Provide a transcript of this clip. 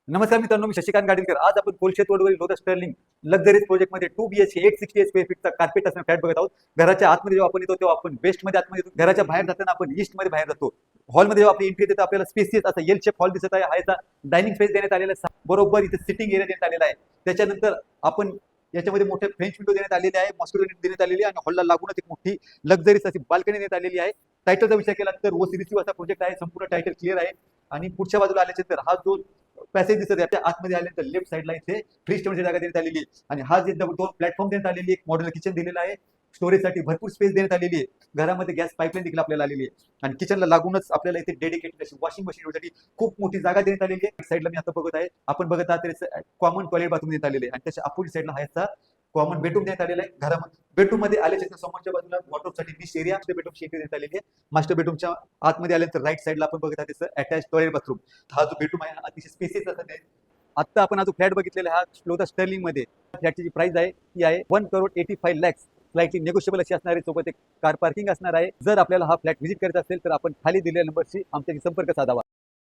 नमस्कार मित्रांनो, मी शशिकांत गाडीलकर. आज आपण कोलशेत रोडवरील लोटस स्टर्लिंग लक्झरीज प्रोजेक्टमध्ये 2 BHK 860 स्क्वेअर फीटचा कार्पेट असणारा फ्लॅट बघत आहोत. घराच्या आतमध्ये जेव्हा आपण येतो तेव्हा आपण वेस्टमध्ये आतमध्ये येतो, घराच्या बाहेर जाताना आपण ईस्टमध्ये बाहेर जातो. हॉलमध्ये जेव्हा आपली एंट्री येते आपल्याला स्पेसियस असा एल शेप हॉल दिसत आहे. हा याचा डायनिंग स्पेस देण्यात आलेला आहे. बरोबर इथे सिटिंग एरिया देण्यात आलेला आहे. त्याच्यानंतर आपण याच्यामध्ये मोठे फ्रेंच विंडो देण्यात आलेली आहे, मॉस्किटो देण्यात आलेली आहे आणि हॉलला लागूनच एक मोठी लक्झरीज अशी बाल्कनी देण्यात आलेली आहे. टायटलचा विचार केला तर ओसीबीसी असा प्रोजेक्ट आहे. संपूर्ण टायटल क्लिअर आहे. आणि पुढच्या बाजूला आल्यानंतर हा जो पॅसेज दिसत आहे त्या आतमध्ये आल्यानंतर लेफ्ट साईडला इथे फ्री स्टोरेजची जागा देण्यात आलेली आहे. आणि हा जे दोन प्लॅटफॉर्म देण्यात आलेली आहे, मॉड्युलर किचन दिलेला आहे. स्टोरेजसाठी भरपूर स्पेस देण्यात आलेली आहे. घरामध्ये गॅस पाईपलाईन देखील आपल्याला आलेली आहे. आणि किचनला लागूनच आपल्याला इथे डेडिकेटेड अशी वॉशिंग मशीनसाठी खूप मोठी जागा देण्यात आलेली आहे. साईडला मी आता बघत आहे, आपण बघत आहात कॉमन टॉयलेट बाथरूम देण्यात आलेले आहे. आणि त्याच्या अपोजिट साईडला हा याचा कॉमन बेडरूम देण्यात आलेला आहे. घरामध्ये बेडरूम मध्ये आल्याच्या समोरच्या बाजूला वॉर्डरोबसाठी डिश एरिया बेडरूम शेड देण्यात आलेली आहे. मास्टर बेडरूमच्या आतमध्ये आल्यानंतर राईट साईडला आपण बघत आहात त्याचं अटॅच टॉयलेट बाथरूम. हा जो बेडरूम आहे हा अतिशय स्पेसियस असा आहे. आता आपण हा जो फ्लॅट बघितलेला हा लोटस स्टर्लिंग मध्ये फ्लॅटची जी प्राइस आहे ती आहे 1,85,00,000. स्लाइटली नेगोशिएबल अशी असणार आहे. सोबत एक कार पार्किंग असणार आहे. जर आपल्याला हा फ्लॅट व्हिजिट करायचा असेल तर आपण खाली दिलेल्या नंबरशी आमच्याशी संपर्क साधावा.